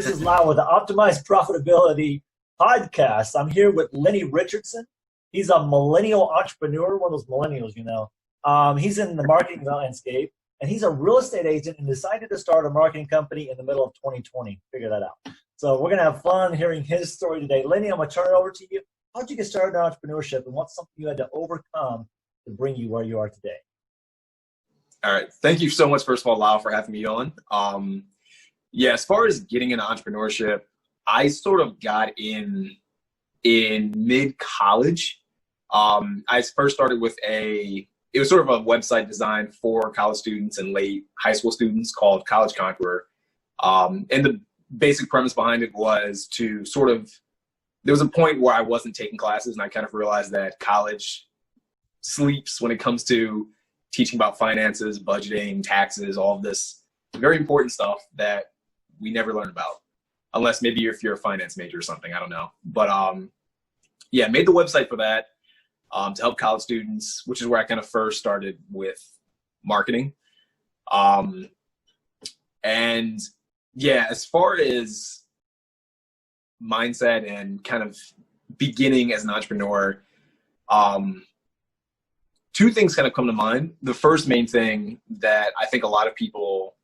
This is live with the Optimize Profitability Podcast. I'm here with Lenny Richardson. He's a millennial entrepreneur, one of those millennials, you know. He's in the marketing landscape, and he's a real estate agent and decided to start a marketing company in the middle of 2020. Figure that out. So we're going to have fun hearing his story today. Lenny, I'm going to turn it over to you. How did you get started in entrepreneurship, and what's something you had to overcome to bring you where you are today? All right. Thank you so much, first of all, Lau, for having me on. As far as getting into entrepreneurship, I sort of got in mid-college. I first started with it was sort of a website designed for college students and late high school students called College Conqueror. And the basic premise behind it was to there was a point where I wasn't taking classes, and I kind of realized that college sleeps when it comes to teaching about finances, budgeting, taxes, all of this very important stuff that we never learn about, unless maybe if you're a finance major or something, I don't know. But made the website for that to help college students, which is where I kind of first started with marketing. As far as mindset and kind of beginning as an entrepreneur, two things kind of come to mind. The first main thing that I think a lot of people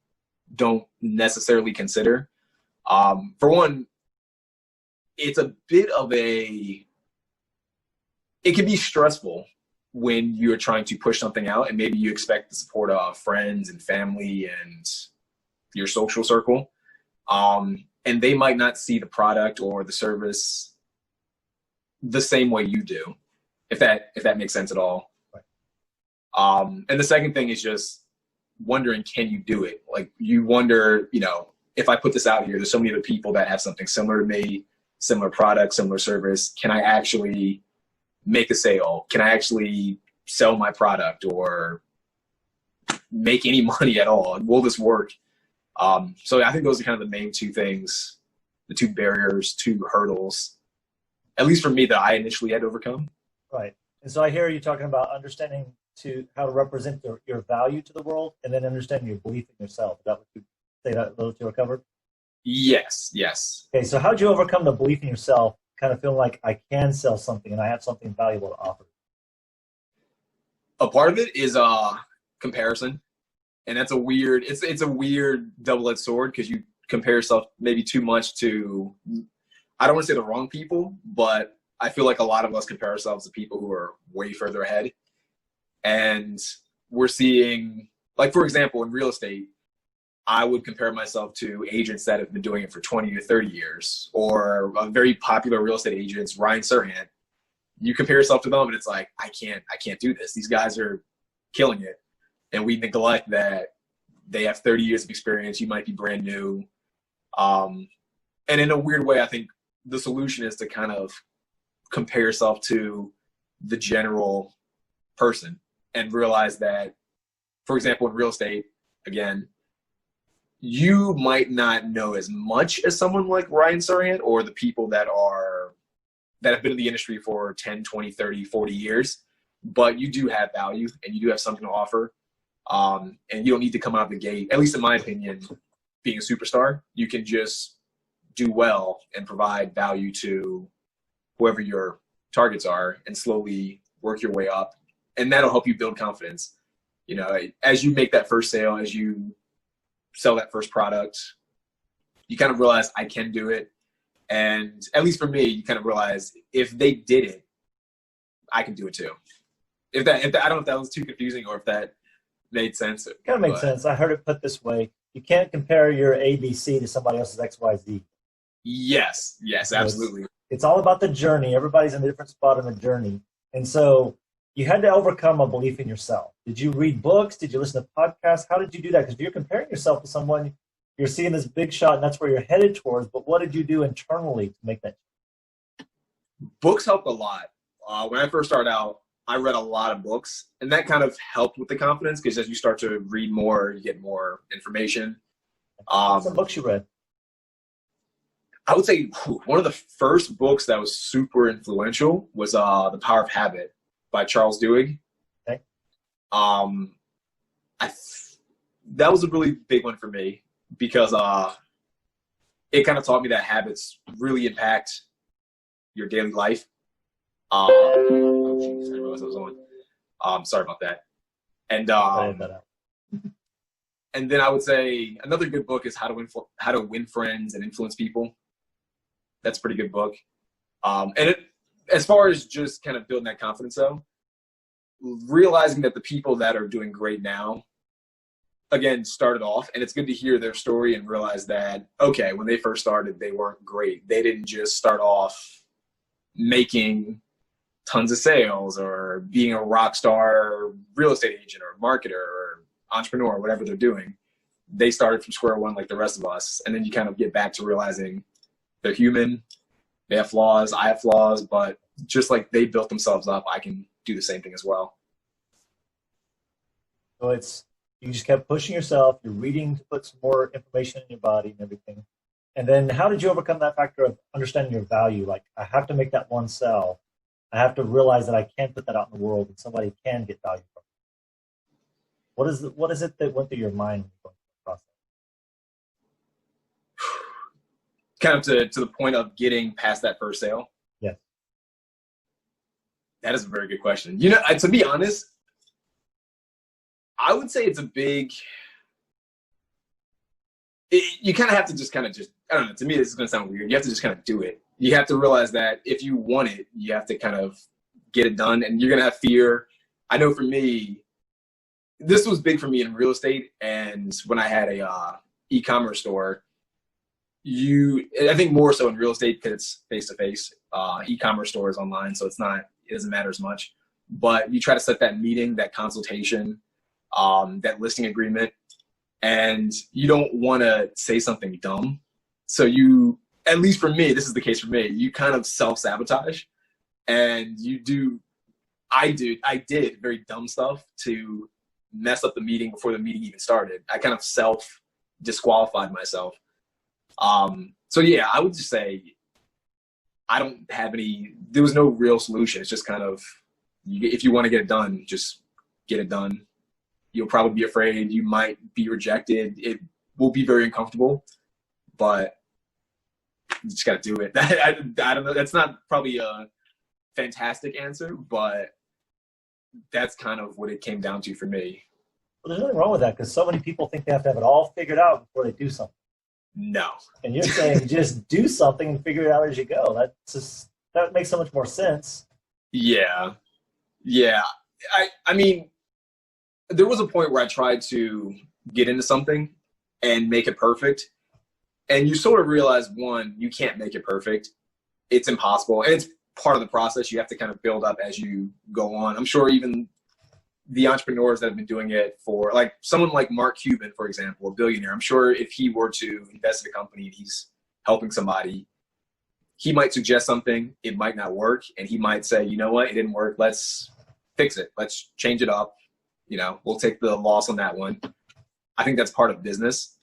don't necessarily consider, for one, it's a bit of it can be stressful when you're trying to push something out and maybe you expect the support of friends and family and your social circle. And they might not see the product or the service the same way you do, if that makes sense at all. And the second thing is just wondering, can you do it? Like, you wonder, if I put this out here, there's so many other people that have something similar to me, similar product, similar service. Can I actually make a sale? Can I actually sell my product or make any money at all? Will this work? So I think those are kind of the main two things, the two barriers, two hurdles, at least for me, that I initially had to overcome. Right. And so I hear you talking about understanding how to represent your value to the world, and then understanding your belief in yourself. Is that what you say that those two are covered? Yes. Okay, so how did you overcome the belief in yourself, kind of feeling like I can sell something and I have something valuable to offer? A part of it is comparison. And that's it's a weird double-edged sword, because you compare yourself maybe too much to, I don't want to say the wrong people, but I feel like a lot of us compare ourselves to people who are way further ahead. And we're seeing, like, for example, in real estate, I would compare myself to agents that have been doing it for 20 to 30 years, or a very popular real estate agent, Ryan Serhant. You compare yourself to them and it's like, I can't do this. These guys are killing it. And we neglect that they have 30 years of experience. You might be brand new. And in a weird way, I think the solution is to kind of compare yourself to the general person and realize that, for example, in real estate, again, you might not know as much as someone like Ryan Serhant or the people that have been in the industry for 10, 20, 30, 40 years, but you do have value and you do have something to offer. And you don't need to come out of the gate, at least in my opinion, being a superstar. You can just do well and provide value to whoever your targets are and slowly work your way up. And that'll help you build confidence. As you make that first sale, as you sell that first product, you kind of realize, I can do it. And at least for me, you kind of realize, if they did it, I can do it too. I don't know if that was too confusing or if that made sense. It kind of made sense. I heard it put this way: you can't compare your ABC to somebody else's XYZ. Yes, absolutely. It's all about the journey. Everybody's in a different spot in the journey. And so you had to overcome a belief in yourself. Did you read books? Did you listen to podcasts? How did you do that? Because you're comparing yourself to someone, you're seeing this big shot, and that's where you're headed towards. But what did you do internally to make that? Books helped a lot. When I first started out, I read a lot of books, and that kind of helped with the confidence, because as you start to read more, you get more information. Some books you read? I would say one of the first books that was super influential was The Power of Habit by Charles Duhigg. Okay. That was a really big one for me, because it kind of taught me that habits really impact your daily life. Oh, geez, I realized I was on. Sorry about that. And and then I would say another good book is How to Win Friends and Influence People. That's a pretty good book. As far as just kind of building that confidence, though, realizing that the people that are doing great now, again, started off, and it's good to hear their story and realize that, okay, when they first started, they weren't great. They didn't just start off making tons of sales or being a rock star real estate agent or marketer or entrepreneur or whatever they're doing. They started from square one like the rest of us. And then you kind of get back to realizing they're human. They have flaws. I have flaws, but just like they built themselves up, I can do the same thing as well. So you just kept pushing yourself. You're reading to put some more information in your body and everything. And then how did you overcome that factor of understanding your value? Like, I have to make that one sell. I have to realize that I can put that out in the world and somebody can get value from it. What is it that went through your mind going through the process? Kind of to the point of getting past that first sale? Yeah. That is a very good question. You know, to be honest, I would say it's a big... you kind of have to just I don't know, to me this is going to sound weird. You have to just kind of do it. You have to realize that if you want it, you have to kind of get it done, and you're going to have fear. I know for me, this was big for me in real estate, and when I had a e-commerce store, I think more so in real estate because it's face-to-face. E-commerce store is online, so it doesn't matter as much. But you try to set that meeting, that consultation, that listing agreement, and you don't want to say something dumb. So at least for me, this is the case for me, you kind of self-sabotage, and I did very dumb stuff to mess up the meeting before the meeting even started. I kind of self-disqualified myself. So yeah, I would just say there was no real solution. It's just kind of, if you want to get it done, just get it done. You'll probably be afraid. You might be rejected. It will be very uncomfortable, but you just got to do it. I don't know. That's not probably a fantastic answer, but that's kind of what it came down to for me. Well, there's nothing wrong with that because so many people think they have to have it all figured out before they do something. No. And you're saying just do something and figure it out as you go. That makes so much more sense. Yeah. Yeah. I mean, there was a point where I tried to get into something and make it perfect. And you sort of realize, one, you can't make it perfect. It's impossible. And it's part of the process. You have to kind of build up as you go on. I'm sure even the entrepreneurs that have been doing it for, like someone like Mark Cuban, for example, a billionaire, I'm sure if he were to invest in a company and he's helping somebody, he might suggest something, it might not work, and he might say, you know what, it didn't work, let's fix it, let's change it up, we'll take the loss on that one. I think that's part of business.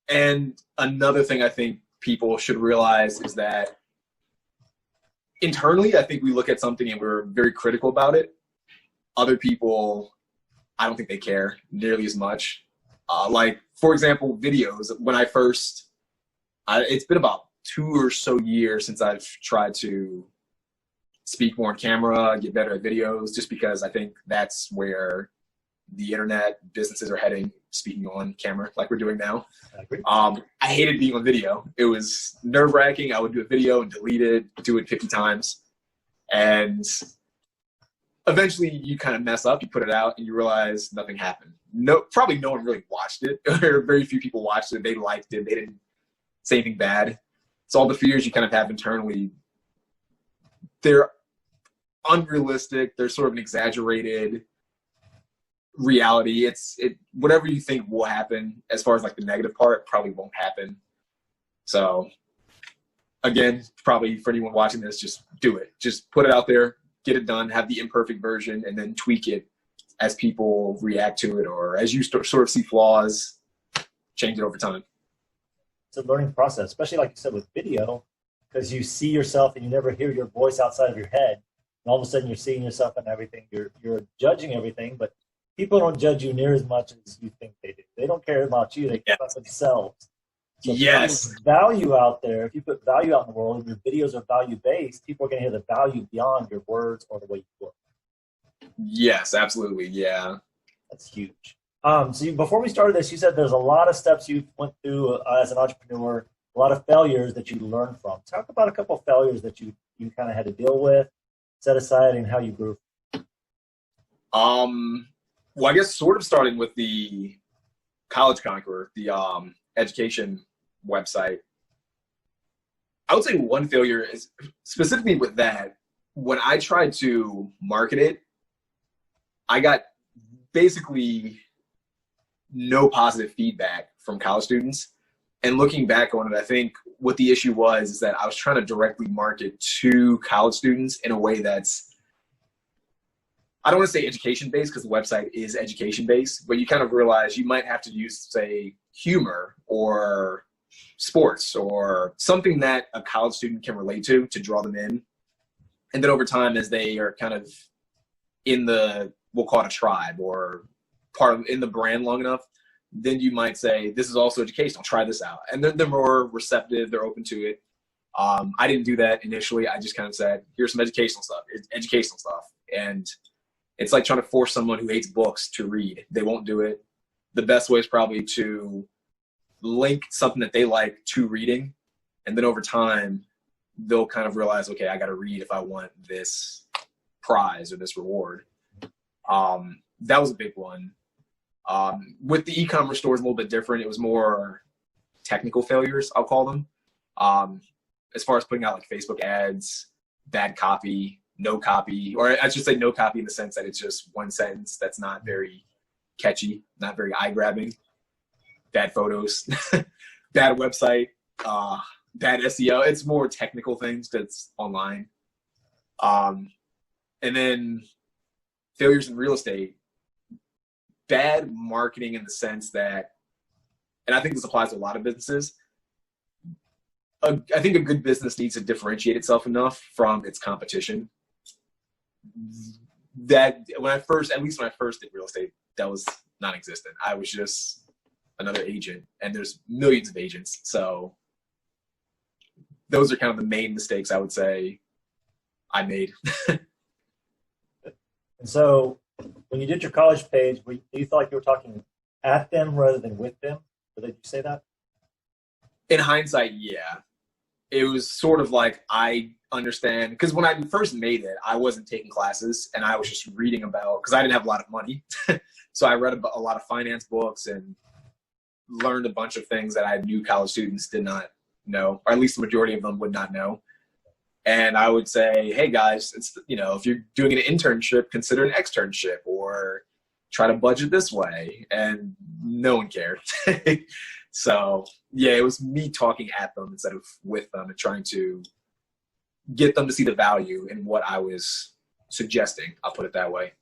And another thing I think people should realize is that internally, I think we look at something and we're very critical about it. Other people, I don't think they care nearly as much. Like, for example, videos. When I first, it's been about 2 or so years since I've tried to speak more on camera, get better at videos, just because I think that's where the internet businesses are heading, speaking on camera like we're doing now. I agree. I hated being on video. It was nerve-wracking. I would do a video and delete it, do it 50 times. And eventually you kind of mess up, you put it out, and you realize nothing happened. Probably no one really watched it, or very few people watched it. They liked it. They didn't say anything bad. So all the fears you kind of have internally, they're unrealistic. They're sort of an exaggerated reality. Whatever you think will happen as far as like the negative part probably won't happen. So again, probably for anyone watching this, just do it. Just put it out there, get it done, have the imperfect version, and then tweak it as people react to it, or as you sort of see flaws, change it over time. It's a learning process, especially like you said with video, because you see yourself and you never hear your voice outside of your head. And all of a sudden you're seeing yourself and everything. You're judging everything, but people don't judge you near as much as you think they do. They don't care about you. They care about themselves. So if you Yes. put value out there, if you put value out in the world and your videos are value-based, people are going to hear the value beyond your words or the way you look. Yes, absolutely. Yeah. That's huge. Before we started this, you said there's a lot of steps you went through as an entrepreneur, a lot of failures that you learned from. Talk about a couple of failures that you kind of had to deal with, set aside, and how you grew. Well, I guess sort of starting with the College Conqueror, the education website. I would say one failure is specifically with that. When I tried to market it, I got basically no positive feedback from college students. And looking back on it, I think what the issue was is that I was trying to directly market to college students in a way that's, I don't want to say education-based because the website is education-based, but you kind of realize you might have to use, say, humor or sports or something that a college student can relate to draw them in. And then over time, as they are kind of in the, we'll call it a tribe or in the brand long enough, then you might say, this is also educational, try this out. And they're more receptive, they're open to it. I didn't do that initially. I just kind of said, here's some educational stuff. And it's like trying to force someone who hates books to read. They won't do it. The best way is probably to link something that they like to reading. And then over time, they'll kind of realize, okay, I got to read if I want this prize or this reward. That was a big one. With the e-commerce stores, a little bit different. It was more technical failures, I'll call them. As far as putting out like Facebook ads, bad copy, no copy, or I should say no copy in the sense that it's just one sentence that's not very catchy, not very eye-grabbing, bad photos, bad website, bad SEO. It's more technical things that's online. And then failures in real estate, bad marketing in the sense that, and I think this applies to a lot of businesses, I think a good business needs to differentiate itself enough from its competition. That when I first did real estate, that was non-existent. I was just another agent, and there's millions of agents. So those are kind of the main mistakes I would say I made. And so when you did your college page, do you feel like you were talking at them rather than with them? Or did you say that? In hindsight, yeah. It was sort of like I understand, because when I first made it, I wasn't taking classes, and I was just reading about, because I didn't have a lot of money. So I read a lot of finance books and learned a bunch of things that I knew college students did not know, or at least the majority of them would not know. And I would say, hey guys, it's, if you're doing an internship, consider an externship or try to budget this way. And no one cared. So yeah, it was me talking at them instead of with them and trying to get them to see the value in what I was suggesting. I'll put it that way.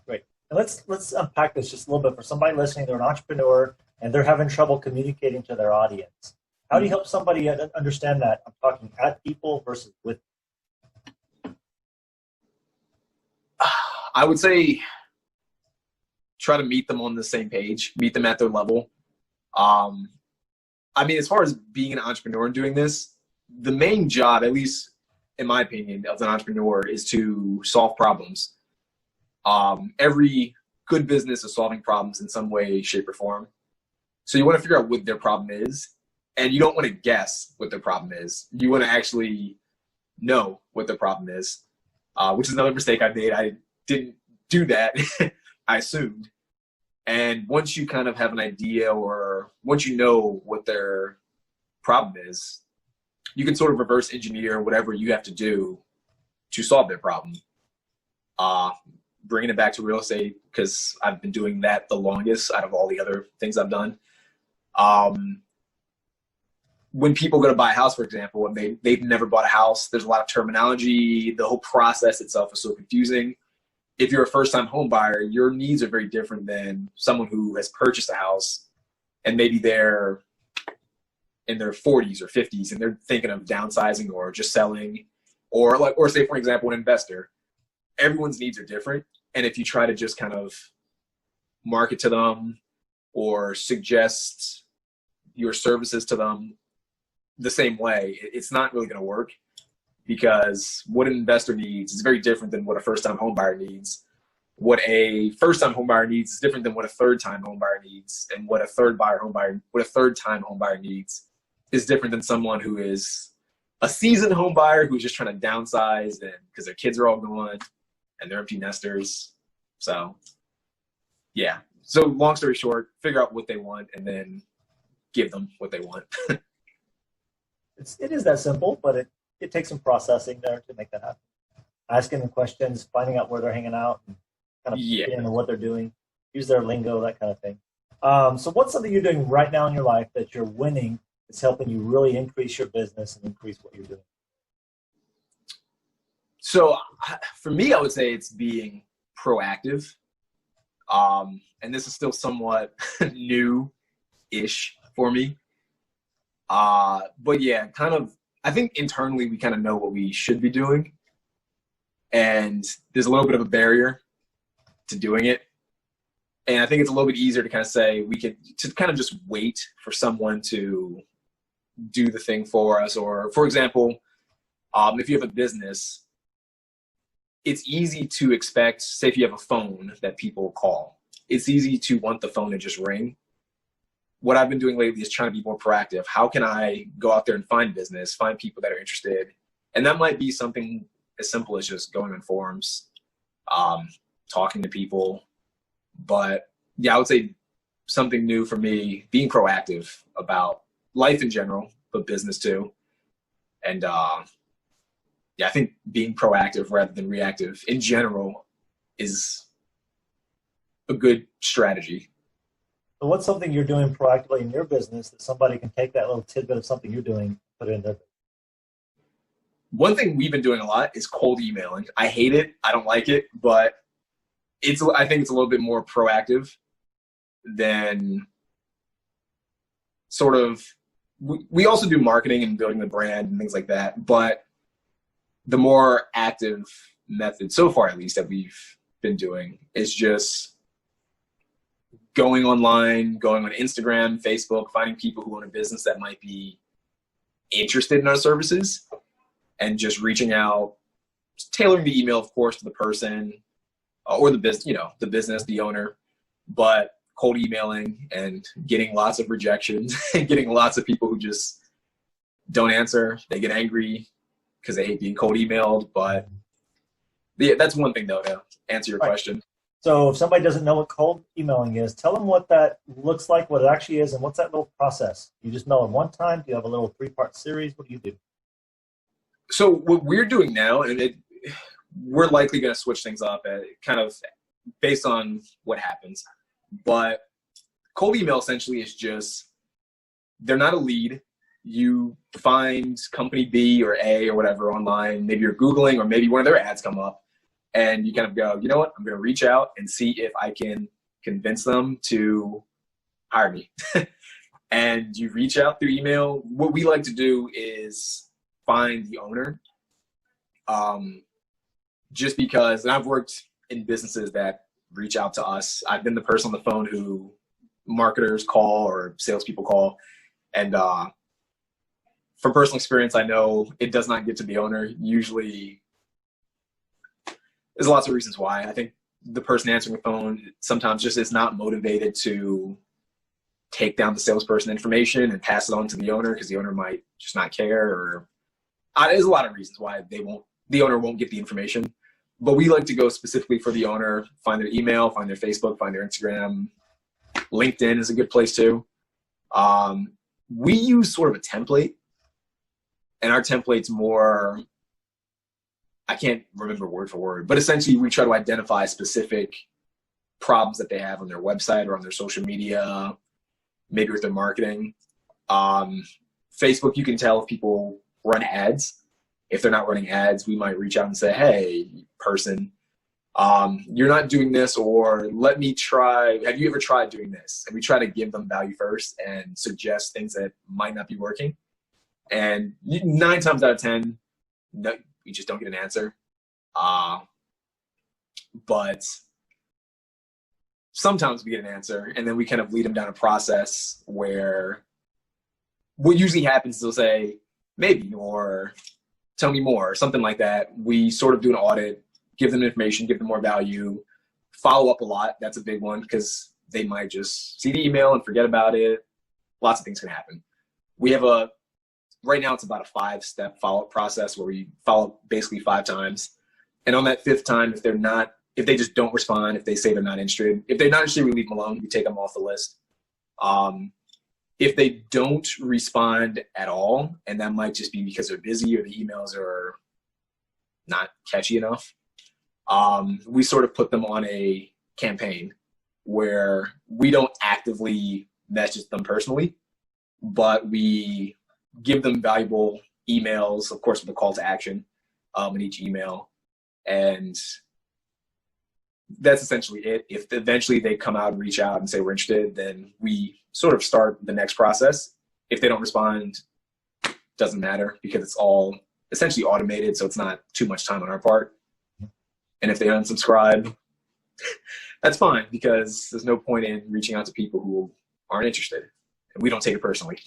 Great. And let's unpack this just a little bit for somebody listening. They're an entrepreneur and they're having trouble communicating to their audience. How do you help somebody understand that I'm talking at people versus with? I would say try to meet them on the same page, meet them at their level. I mean, as far as being an entrepreneur and doing this, the main job, at least in my opinion, of an entrepreneur is to solve problems. Every good business is solving problems in some way, shape, or form. So you want to figure out what their problem is. And you don't want to guess what their problem is. You want to actually know what their problem is, which is another mistake I made. I didn't do that. I assumed. And once you kind of have an idea, or once you know what their problem is, you can sort of reverse engineer whatever you have to do to solve their problem. Bringing it back to real estate, because I've been doing that the longest out of all the other things I've done. When people go to buy a house, for example, and they've never bought a house, there's a lot of terminology. The whole process itself is so confusing. If you're a first-time home buyer, your needs are very different than someone who has purchased a house and maybe they're in their 40s or 50s and they're thinking of downsizing or just selling, or say, for example, an investor. Everyone's needs are different. And if you try to just kind of market to them or suggest your services to them the same way, it's not really going to work, because what an investor needs is very different than what a first-time home buyer needs. What a first-time home buyer needs is different than what a third-time home buyer needs, and what a third-time home buyer needs is different than someone who is a seasoned home buyer who's just trying to downsize and because their kids are all gone and they're empty nesters. So, yeah. So long story short, figure out what they want and then give them what they want. It is that simple, but it takes some processing there to make that happen. Asking them questions, finding out where they're hanging out, and kind of getting into what they're doing, use their lingo, that kind of thing. So what's something you're doing right now in your life that you're winning that's helping you really increase your business and increase what you're doing? So for me, I would say it's being proactive. And this is still somewhat new-ish for me. But yeah, kind of, I think internally we kind of know what we should be doing. And there's a little bit of a barrier to doing it. And I think it's a little bit easier to kind of say to kind of just wait for someone to do the thing for us. Or, for example, if you have a business, it's easy to expect, say if you have a phone that people call, it's easy to want the phone to just ring. What I've been doing lately is trying to be more proactive. How can I go out there and find business, find people that are interested? And that might be something as simple as just going on forums, talking to people. But yeah, I would say something new for me, being proactive about life in general, but business too. And yeah, I think being proactive rather than reactive in general is a good strategy. So what's something you're doing proactively in your business that somebody can take that little tidbit of something you're doing, put it in their business? One thing we've been doing a lot is cold emailing. I hate it. I don't like it, but I think it's a little bit more proactive than sort of, we also do marketing and building the brand and things like that, but the more active method so far, at least, that we've been doing is just going online, going on Instagram, Facebook, finding people who own a business that might be interested in our services and just reaching out, tailoring the email, of course, to the person or the business, the business, the owner, but cold emailing and getting lots of rejections and getting lots of people who just don't answer. They get angry because they hate being cold emailed. But yeah, that's one thing, though, to answer your question. So if somebody doesn't know what cold emailing is, tell them what that looks like, what it actually is, and what's that little process? You just mail them one time? Do you have a little 3-part series? What do you do? So what we're doing now, and we're likely going to switch things up kind of based on what happens. But cold email essentially is just, they're not a lead. You find company B or A or whatever online. Maybe you're Googling or maybe one of their ads come up. And you kind of go, you know what, I'm going to reach out and see if I can convince them to hire me. And you reach out through email. What we like to do is find the owner. Just because, and I've worked in businesses that reach out to us. I've been the person on the phone who marketers call or salespeople call. And from personal experience, I know it does not get to the owner. Usually, there's lots of reasons why. I think the person answering the phone sometimes just is not motivated to take down the salesperson information and pass it on to the owner because the owner might just not care. Or there's a lot of reasons why the owner won't get the information. But we like to go specifically for the owner, find their email, find their Facebook, find their Instagram. LinkedIn is a good place too. We use sort of a template, and our template's more, I can't remember word for word, but essentially we try to identify specific problems that they have on their website or on their social media, maybe with their marketing. Facebook, you can tell if people run ads. If they're not running ads, we might reach out and say, hey, person, you're not doing this, or let me try, have you ever tried doing this? And we try to give them value first and suggest things that might not be working. And 9 times out of 10, no, we just don't get an answer. But sometimes we get an answer, and then we kind of lead them down a process where what usually happens is they'll say, maybe, or tell me more, or something like that. We sort of do an audit, give them information, give them more value, follow up a lot. That's a big one because they might just see the email and forget about it. Lots of things can happen. We have right now it's about a 5-step follow-up process where we follow up basically 5 times. And on that 5th time, if they just don't respond, if they say they're not interested, if they're not interested, we leave them alone. We take them off the list. If they don't respond at all, and that might just be because they're busy or the emails are not catchy enough, we sort of put them on a campaign where we don't actively message them personally, but we give them valuable emails, of course, with a call to action in each email. And that's essentially it. If eventually they come out and reach out and say we're interested, then we sort of start the next process. If they don't respond, doesn't matter because it's all essentially automated, so it's not too much time on our part. And if they unsubscribe, that's fine because there's no point in reaching out to people who aren't interested. And we don't take it personally.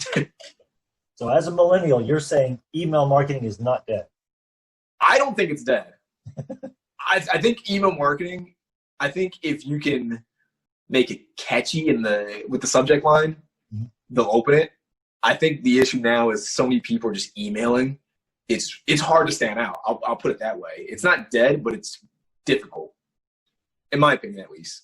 So as a millennial, you're saying email marketing is not dead. I don't think it's dead. I think email marketing, I think if you can make it catchy with the subject line, they'll open it. I think the issue now is so many people are just emailing. It's hard to stand out. I'll put it that way. It's not dead, but it's difficult, in my opinion, at least.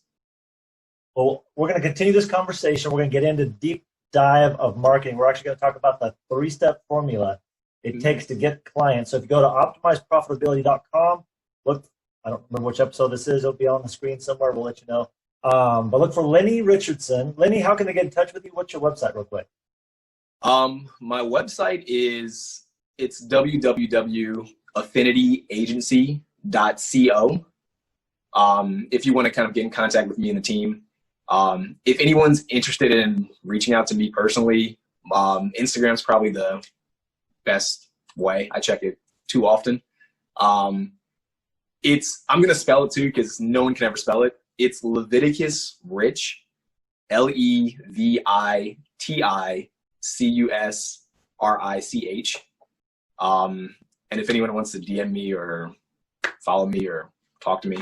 Well, we're going to continue this conversation. We're going to get into deep dive of marketing. We're actually going to talk about the 3-step formula it takes to get clients. So if you go to optimizeprofitability.com, look, I don't remember which episode this is. It'll be on the screen somewhere. We'll let you know. But look for Lenny Richardson. Lenny, how can they get in touch with you? What's your website real quick? My website it's www.affinityagency.co. If you want to kind of get in contact with me and the team. If anyone's interested in reaching out to me personally, Instagram's probably the best way. I check it too often. I'm going to spell it too because no one can ever spell it. It's Leviticus Rich, LEVITICUSRICH. And if anyone wants to DM me or follow me or talk to me,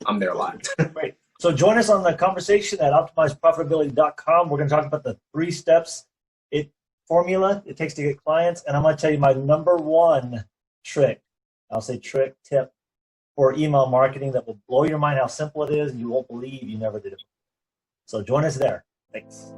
I'm there a lot. Great. So join us on the conversation at optimizeprofitability.com. We're going to talk about the 3 steps formula it takes to get clients. And I'm going to tell you my number 1 trick. I'll say trick, tip for email marketing that will blow your mind how simple it is, and you won't believe you never did it. So join us there. Thanks.